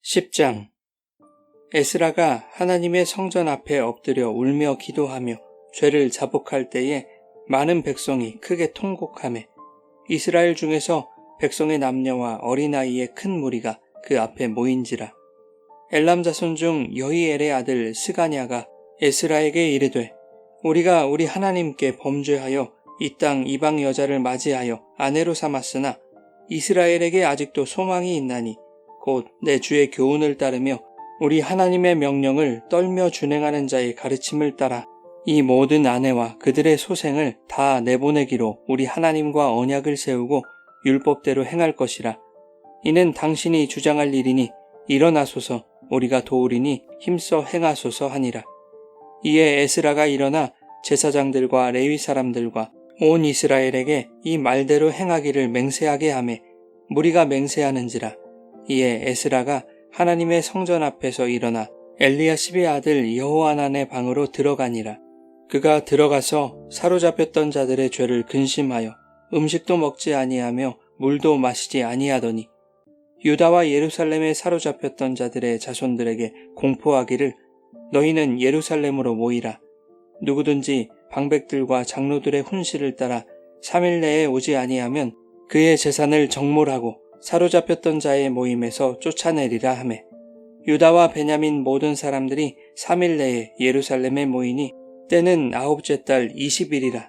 10장. 에스라가 하나님의 성전 앞에 엎드려 울며 기도하며 죄를 자복할 때에 많은 백성이 크게 통곡하매 이스라엘 중에서 백성의 남녀와 어린아이의 큰 무리가 그 앞에 모인지라. 엘람 자손 중 여히엘의 아들 스가냐가 에스라에게 이르되 우리가 우리 하나님께 범죄하여 이 땅 이방 여자를 맞이하여 아내로 삼았으나 이스라엘에게 아직도 소망이 있나니 곧 내 주의 교훈을 따르며 우리 하나님의 명령을 떨며 준행하는 자의 가르침을 따라 이 모든 아내와 그들의 소생을 다 내보내기로 우리 하나님과 언약을 세우고 율법대로 행할 것이라. 이는 당신이 주장할 일이니 일어나소서 우리가 도우리니 힘써 행하소서 하니라. 이에 에스라가 일어나 제사장들과 레위 사람들과 온 이스라엘에게 이 말대로 행하기를 맹세하게 하매 무리가 맹세하는지라. 이에 에스라가 하나님의 성전 앞에서 일어나 엘리야십의 아들 여호하난의 방으로 들어가니라. 그가 들어가서 사로잡혔던 자들의 죄를 근심하여 음식도 먹지 아니하며 물도 마시지 아니하더니 유다와 예루살렘에 사로잡혔던 자들의 자손들에게 공포하기를 너희는 예루살렘으로 모이라. 누구든지 방백들과 장로들의 훈시를 따라 3일 내에 오지 아니하면 그의 재산을 정몰하고 사로잡혔던 자의 모임에서 쫓아내리라 하매 유다와 베냐민 모든 사람들이 3일 내에 예루살렘에 모이니 때는 9째 달 20일이라.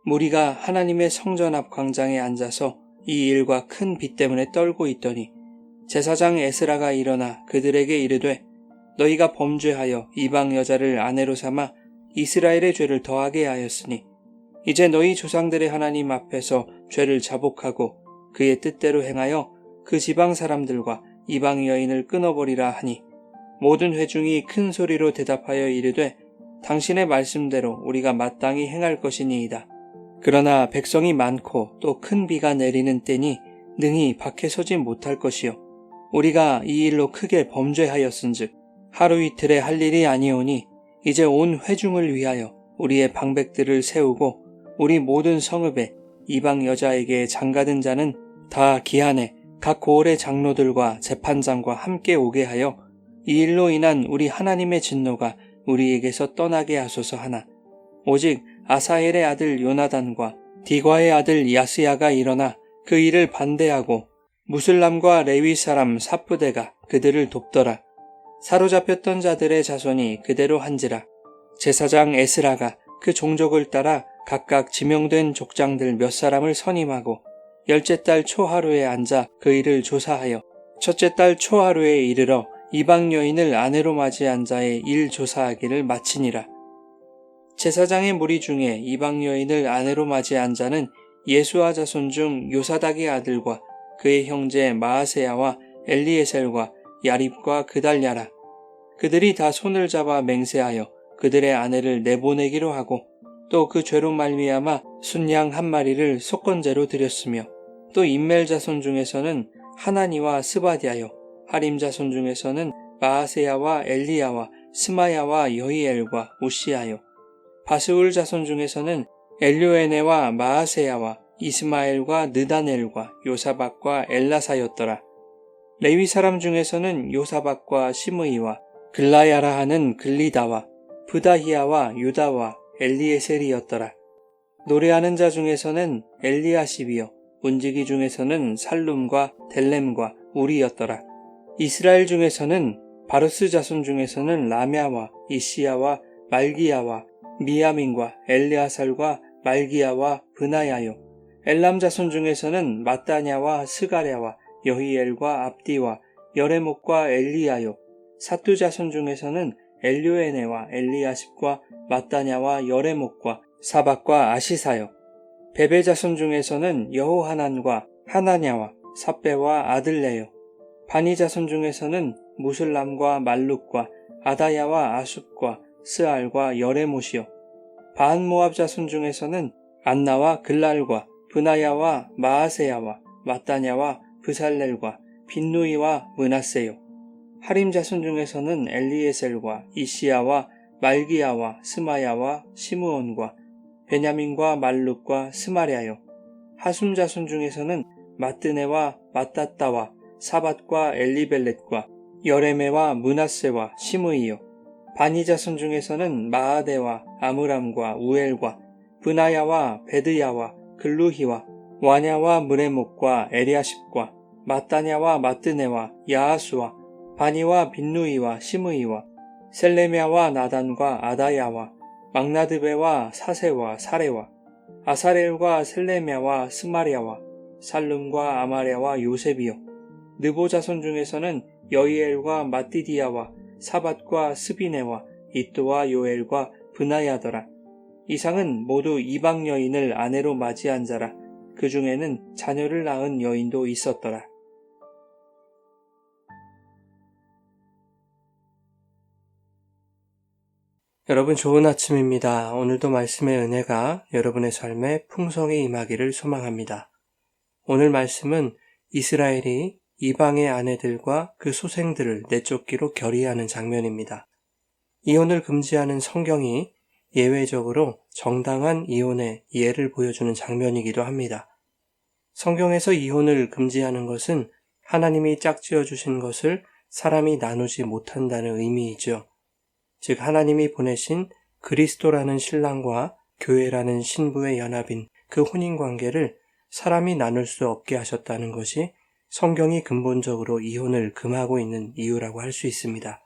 무리가 하나님의 성전 앞 광장에 앉아서 이 일과 큰 비 때문에 떨고 있더니 제사장 에스라가 일어나 그들에게 이르되 너희가 범죄하여 이방 여자를 아내로 삼아 이스라엘의 죄를 더하게 하였으니 이제 너희 조상들의 하나님 앞에서 죄를 자복하고 그의 뜻대로 행하여 그 지방 사람들과 이방 여인을 끊어버리라 하니 모든 회중이 큰 소리로 대답하여 이르되 당신의 말씀대로 우리가 마땅히 행할 것이니이다. 그러나 백성이 많고 또 큰 비가 내리는 때니 능히 밖에 서지 못할 것이요 우리가 이 일로 크게 범죄하였은즉 하루 이틀에 할 일이 아니오니 이제 온 회중을 위하여 우리의 방백들을 세우고 우리 모든 성읍에 이방 여자에게 장가든 자는 다 기한에 각 고을의 장로들과 재판장과 함께 오게 하여 이 일로 인한 우리 하나님의 진노가 우리에게서 떠나게 하소서 하나 오직 아사엘의 아들 요나단과 디과의 아들 야스야가 일어나 그 일을 반대하고 무슬람과 레위 사람 사프대가 그들을 돕더라. 사로잡혔던 자들의 자손이 그대로 한지라. 제사장 에스라가 그 종족을 따라 각각 지명된 족장들 몇 사람을 선임하고 10째 달 초하루에 앉아 그 일을 조사하여 첫째 달 초하루에 이르러 이방 여인을 아내로 맞이한 자의 일 조사하기를 마치니라. 제사장의 무리 중에 이방 여인을 아내로 맞이한 자는 예수아 자손 중 요사닥의 아들과 그의 형제 마아세야와 엘리에셀과 야립과 그달랴라. 그들이 다 손을 잡아 맹세하여 그들의 아내를 내보내기로 하고 또 그 죄로 말미암아 순양 한 마리를 속건제로 드렸으며 또 인멜 자손 중에서는 하나니와 스바디아요 하림 자손 중에서는 마아세야와 엘리야와 스마야와 여히엘과 우시아요 바스울 자손 중에서는 엘료에네와 마아세야와 이스마엘과 느다넬과 요사박과 엘라사였더라. 레위 사람 중에서는 요사박과 시므이와 글라야라 하는 글리다와 부다히야와 유다와 엘리에셀이었더라. 노래하는 자 중에서는 엘리아십이요 문지기 중에서는 살룸과 델렘과 우리였더라. 이스라엘 중에서는 바루스 자손 중에서는 라мя와 이시야와 말기야와 미야민과 엘리아살과 말기야와 브나야요 엘람 자손 중에서는 마따냐와 스가랴와 여히엘과 압디와 여레목과 엘리야요 사뚜 자손 중에서는 엘료에네와 엘리아십과 마따냐와 여레목과 사박과 아시사요 베베 자손 중에서는 여호하난과 하나냐와 삽베와 아들레요 바니 자손 중에서는 무슬람과 말룩과 아다야와 아sup과 스알과 여레못이요 바한 모압 자손 중에서는 안나와 글랄과 브나야와 마아세야와 마따냐와 브살렐과 빈누이와 므낫세요 하림 자손 중에서는 엘리에셀과 이시야와 말기야와 스마야와 시므온과 베냐민과 말룩과 스마랴요 하숨 자손 중에서는 마뜨네와 마따따와 사밧과 엘리벨렛과 여레메와 므낫세와 시므이요. 바니 자손 중에서는 마아데와 아므람과 우엘과 브나야와 베드야와 글루히와 와냐와 무레목과 에리아십과 마따냐와 마뜨네와 야하수와 바니와 빈누이와 시므이와 셀레미아와 나단과 아다야와 막나드베와 사세와 사레와 아사레엘과 셀레미아와 스마리아와 살룸과 아마랴와 요셉이요. 느보 자손 중에서는 여이엘과 마띠디야와 사밧과 스비네와 이또와 요엘과 브나야더라. 이상은 모두 이방 여인을 아내로 맞이한 자라. 그 중에는 자녀를 낳은 여인도 있었더라. 여러분 좋은 아침입니다. 오늘도 말씀의 은혜가 여러분의 삶에 풍성히 임하기를 소망합니다. 오늘 말씀은 이스라엘이 이방의 아내들과 그 소생들을 내쫓기로 결의하는 장면입니다. 이혼을 금지하는 성경이 예외적으로 정당한 이혼의 예를 보여주는 장면이기도 합니다. 성경에서 이혼을 금지하는 것은 하나님이 짝지어 주신 것을 사람이 나누지 못한다는 의미이죠. 즉 하나님이 보내신 그리스도라는 신랑과 교회라는 신부의 연합인 그 혼인관계를 사람이 나눌 수 없게 하셨다는 것이 성경이 근본적으로 이혼을 금하고 있는 이유라고 할 수 있습니다.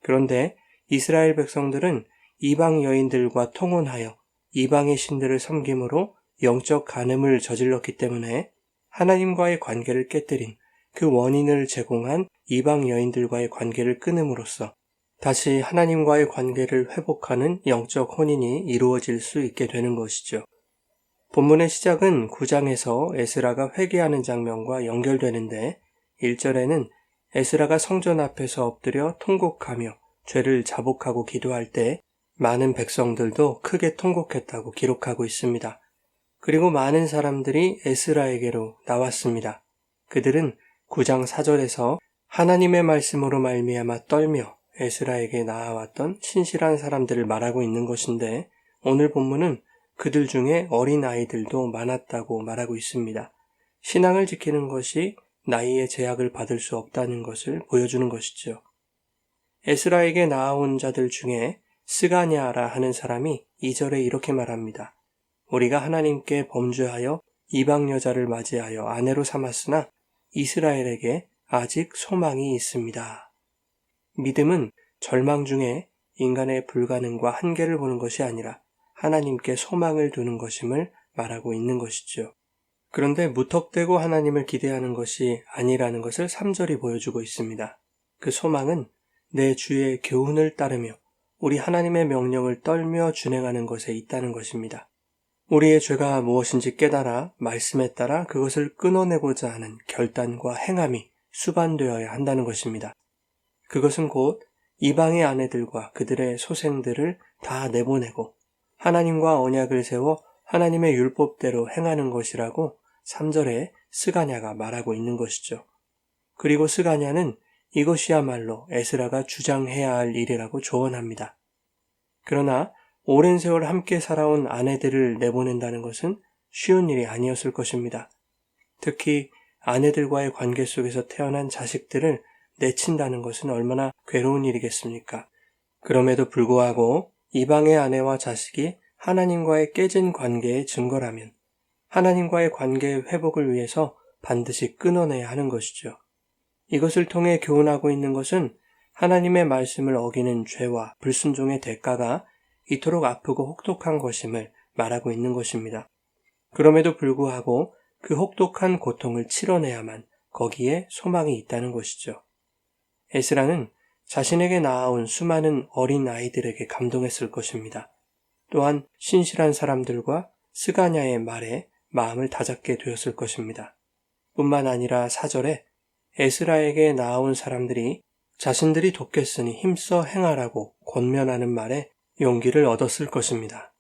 그런데 이스라엘 백성들은 이방 여인들과 통혼하여 이방의 신들을 섬김으로 영적 간음을 저질렀기 때문에 하나님과의 관계를 깨뜨린 그 원인을 제공한 이방 여인들과의 관계를 끊음으로써 다시 하나님과의 관계를 회복하는 영적 혼인이 이루어질 수 있게 되는 것이죠. 본문의 시작은 9장에서 에스라가 회개하는 장면과 연결되는데 1절에는 에스라가 성전 앞에서 엎드려 통곡하며 죄를 자복하고 기도할 때 많은 백성들도 크게 통곡했다고 기록하고 있습니다. 그리고 많은 사람들이 에스라에게로 나왔습니다. 그들은 9장 4절에서 하나님의 말씀으로 말미암아 떨며 에스라에게 나아왔던 신실한 사람들을 말하고 있는 것인데 오늘 본문은 그들 중에 어린 아이들도 많았다고 말하고 있습니다. 신앙을 지키는 것이 나이의 제약을 받을 수 없다는 것을 보여주는 것이죠. 에스라에게 나아온 자들 중에 스가냐라 하는 사람이 2절에 이렇게 말합니다. 우리가 하나님께 범죄하여 이방 여자를 맞이하여 아내로 삼았으나 이스라엘에게 아직 소망이 있습니다. 믿음은 절망 중에 인간의 불가능과 한계를 보는 것이 아니라 하나님께 소망을 두는 것임을 말하고 있는 것이죠. 그런데 무턱대고 하나님을 기대하는 것이 아니라는 것을 3절이 보여주고 있습니다. 그 소망은 내 주의 교훈을 따르며 우리 하나님의 명령을 떨며 준행하는 것에 있다는 것입니다. 우리의 죄가 무엇인지 깨달아 말씀에 따라 그것을 끊어내고자 하는 결단과 행함이 수반되어야 한다는 것입니다. 그것은 곧 이방의 아내들과 그들의 소생들을 다 내보내고 하나님과 언약을 세워 하나님의 율법대로 행하는 것이라고 3절에 스가냐가 말하고 있는 것이죠. 그리고 스가냐는 이것이야말로 에스라가 주장해야 할 일이라고 조언합니다. 그러나 오랜 세월 함께 살아온 아내들을 내보낸다는 것은 쉬운 일이 아니었을 것입니다. 특히 아내들과의 관계 속에서 태어난 자식들을 내친다는 것은 얼마나 괴로운 일이겠습니까? 그럼에도 불구하고 이방의 아내와 자식이 하나님과의 깨진 관계의 증거라면 하나님과의 관계의 회복을 위해서 반드시 끊어내야 하는 것이죠. 이것을 통해 교훈하고 있는 것은 하나님의 말씀을 어기는 죄와 불순종의 대가가 이토록 아프고 혹독한 것임을 말하고 있는 것입니다. 그럼에도 불구하고 그 혹독한 고통을 치러내야만 거기에 소망이 있다는 것이죠. 에스라는 자신에게 나아온 수많은 어린 아이들에게 감동했을 것입니다. 또한 신실한 사람들과 스가냐의 말에 마음을 다잡게 되었을 것입니다. 뿐만 아니라 4절에 에스라에게 나아온 사람들이 자신들이 돕겠으니 힘써 행하라고 권면하는 말에 용기를 얻었을 것입니다.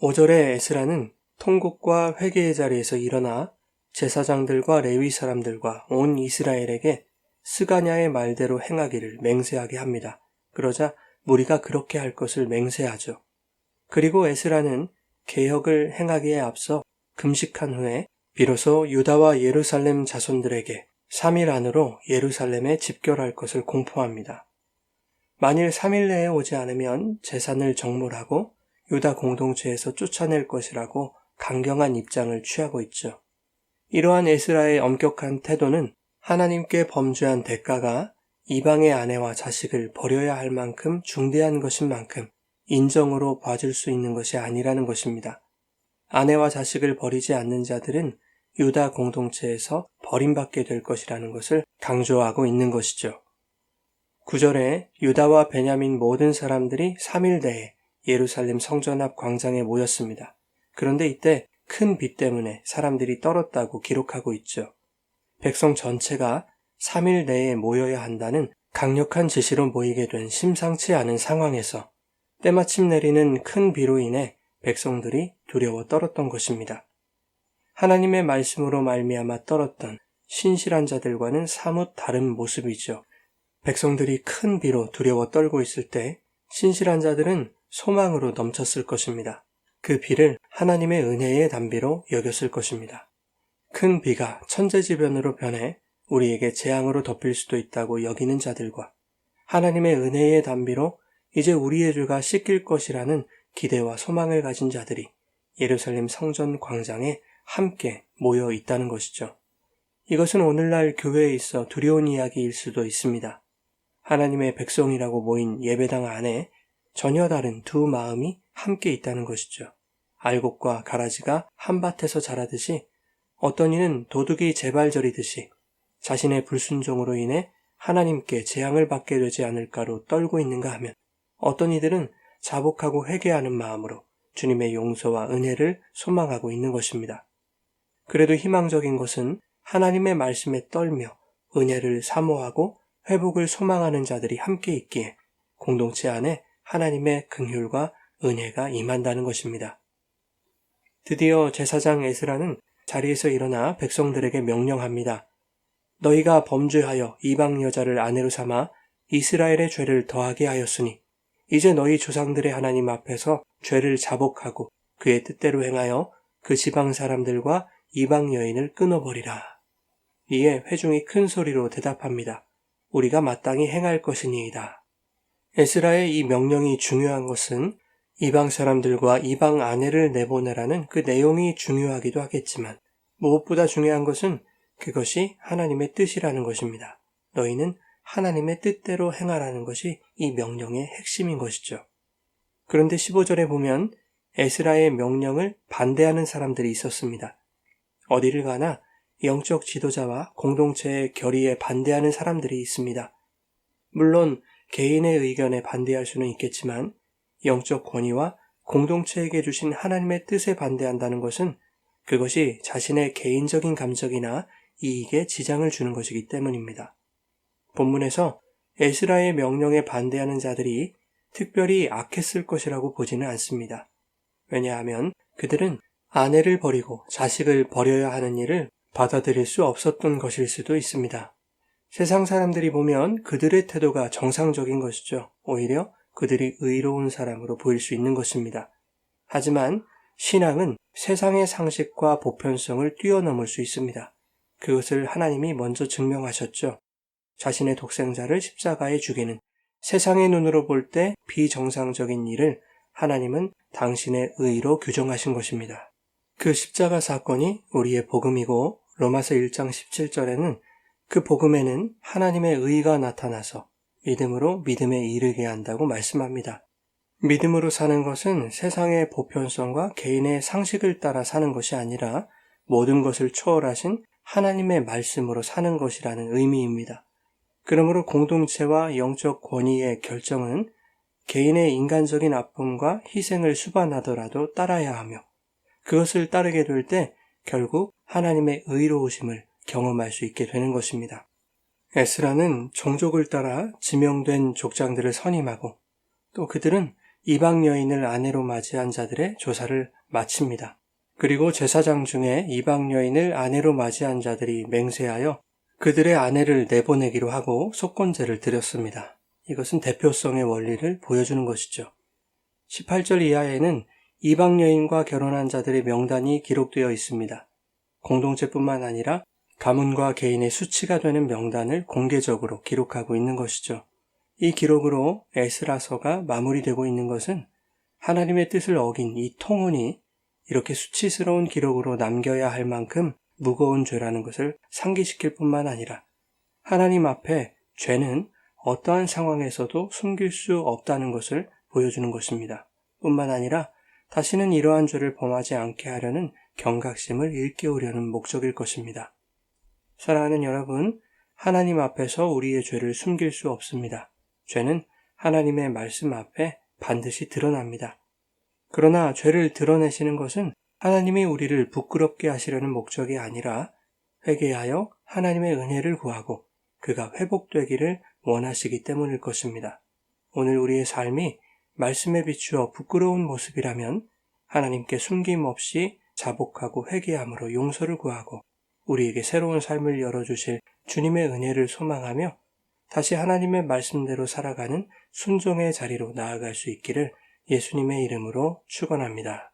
5절에 에스라는 통곡과 회개의 자리에서 일어나 제사장들과 레위 사람들과 온 이스라엘에게 스가냐의 말대로 행하기를 맹세하게 합니다. 그러자 무리가 그렇게 할 것을 맹세하죠. 그리고 에스라는 개혁을 행하기에 앞서 금식한 후에 비로소 유다와 예루살렘 자손들에게 3일 안으로 예루살렘에 집결할 것을 공포합니다. 만일 3일 내에 오지 않으면 재산을 정몰하고 유다 공동체에서 쫓아낼 것이라고 강경한 입장을 취하고 있죠. 이러한 에스라의 엄격한 태도는 하나님께 범죄한 대가가 이방의 아내와 자식을 버려야 할 만큼 중대한 것인 만큼 인정으로 봐줄 수 있는 것이 아니라는 것입니다. 아내와 자식을 버리지 않는 자들은 유다 공동체에서 버림받게 될 것이라는 것을 강조하고 있는 것이죠. 9절에 유다와 베냐민 모든 사람들이 3일 내에 예루살렘 성전 앞 광장에 모였습니다. 그런데 이때 큰 비 때문에 사람들이 떨었다고 기록하고 있죠. 백성 전체가 3일 내에 모여야 한다는 강력한 지시로 모이게 된 심상치 않은 상황에서 때마침 내리는 큰 비로 인해 백성들이 두려워 떨었던 것입니다. 하나님의 말씀으로 말미암아 떨었던 신실한 자들과는 사뭇 다른 모습이죠. 백성들이 큰 비로 두려워 떨고 있을 때 신실한 자들은 소망으로 넘쳤을 것입니다. 그 비를 하나님의 은혜의 단비로 여겼을 것입니다. 큰 비가 천재지변으로 변해 우리에게 재앙으로 덮일 수도 있다고 여기는 자들과 하나님의 은혜의 단비로 이제 우리의 죄가 씻길 것이라는 기대와 소망을 가진 자들이 예루살렘 성전 광장에 함께 모여 있다는 것이죠. 이것은 오늘날 교회에 있어 두려운 이야기일 수도 있습니다. 하나님의 백성이라고 모인 예배당 안에 전혀 다른 두 마음이 함께 있다는 것이죠. 알곡과 가라지가 한밭에서 자라듯이 어떤 이는 도둑이 재발저리듯이 자신의 불순종으로 인해 하나님께 재앙을 받게 되지 않을까로 떨고 있는가 하면 어떤 이들은 자복하고 회개하는 마음으로 주님의 용서와 은혜를 소망하고 있는 것입니다. 그래도 희망적인 것은 하나님의 말씀에 떨며 은혜를 사모하고 회복을 소망하는 자들이 함께 있기에 공동체 안에 하나님의 긍휼과 은혜가 임한다는 것입니다. 드디어 제사장 에스라는 자리에서 일어나 백성들에게 명령합니다. 너희가 범죄하여 이방 여자를 아내로 삼아 이스라엘의 죄를 더하게 하였으니 이제 너희 조상들의 하나님 앞에서 죄를 자복하고 그의 뜻대로 행하여 그 지방 사람들과 이방 여인을 끊어버리라. 이에 회중이 큰 소리로 대답합니다. 우리가 마땅히 행할 것이니이다. 에스라의 이 명령이 중요한 것은 이방 사람들과 이방 아내를 내보내라는 그 내용이 중요하기도 하겠지만 무엇보다 중요한 것은 그것이 하나님의 뜻이라는 것입니다. 너희는 하나님의 뜻대로 행하라는 것이 이 명령의 핵심인 것이죠. 그런데 15절에 보면 에스라의 명령을 반대하는 사람들이 있었습니다. 어디를 가나 영적 지도자와 공동체의 결의에 반대하는 사람들이 있습니다. 물론 개인의 의견에 반대할 수는 있겠지만 영적 권위와 공동체에게 주신 하나님의 뜻에 반대한다는 것은 그것이 자신의 개인적인 감정이나 이익에 지장을 주는 것이기 때문입니다. 본문에서 에스라의 명령에 반대하는 자들이 특별히 악했을 것이라고 보지는 않습니다. 왜냐하면 그들은 아내를 버리고 자식을 버려야 하는 일을 받아들일 수 없었던 것일 수도 있습니다. 세상 사람들이 보면 그들의 태도가 정상적인 것이죠. 오히려 그들이 의로운 사람으로 보일 수 있는 것입니다. 하지만 신앙은 세상의 상식과 보편성을 뛰어넘을 수 있습니다. 그것을 하나님이 먼저 증명하셨죠. 자신의 독생자를 십자가에 죽이는 세상의 눈으로 볼 때 비정상적인 일을 하나님은 당신의 의로 규정하신 것입니다. 그 십자가 사건이 우리의 복음이고 로마서 1장 17절에는 그 복음에는 하나님의 의가 나타나서 믿음으로 믿음에 이르게 한다고 말씀합니다. 믿음으로 사는 것은 세상의 보편성과 개인의 상식을 따라 사는 것이 아니라 모든 것을 초월하신 하나님의 말씀으로 사는 것이라는 의미입니다. 그러므로 공동체와 영적 권위의 결정은 개인의 인간적인 아픔과 희생을 수반하더라도 따라야 하며 그것을 따르게 될 때 결국 하나님의 의로우심을 경험할 수 있게 되는 것입니다. 에스라는 종족을 따라 지명된 족장들을 선임하고 또 그들은 이방 여인을 아내로 맞이한 자들의 조사를 마칩니다. 그리고 제사장 중에 이방 여인을 아내로 맞이한 자들이 맹세하여 그들의 아내를 내보내기로 하고 속건제를 드렸습니다. 이것은 대표성의 원리를 보여주는 것이죠. 18절 이하에는 이방 여인과 결혼한 자들의 명단이 기록되어 있습니다. 공동체뿐만 아니라 가문과 개인의 수치가 되는 명단을 공개적으로 기록하고 있는 것이죠. 이 기록으로 에스라서가 마무리되고 있는 것은 하나님의 뜻을 어긴 이 통혼이 이렇게 수치스러운 기록으로 남겨야 할 만큼 무거운 죄라는 것을 상기시킬 뿐만 아니라 하나님 앞에 죄는 어떠한 상황에서도 숨길 수 없다는 것을 보여주는 것입니다. 뿐만 아니라 다시는 이러한 죄를 범하지 않게 하려는 경각심을 일깨우려는 목적일 것입니다. 사랑하는 여러분, 하나님 앞에서 우리의 죄를 숨길 수 없습니다. 죄는 하나님의 말씀 앞에 반드시 드러납니다. 그러나 죄를 드러내시는 것은 하나님이 우리를 부끄럽게 하시려는 목적이 아니라 회개하여 하나님의 은혜를 구하고 그가 회복되기를 원하시기 때문일 것입니다. 오늘 우리의 삶이 말씀에 비추어 부끄러운 모습이라면 하나님께 숨김없이 자복하고 회개함으로 용서를 구하고 우리에게 새로운 삶을 열어주실 주님의 은혜를 소망하며 다시 하나님의 말씀대로 살아가는 순종의 자리로 나아갈 수 있기를 예수님의 이름으로 축원합니다.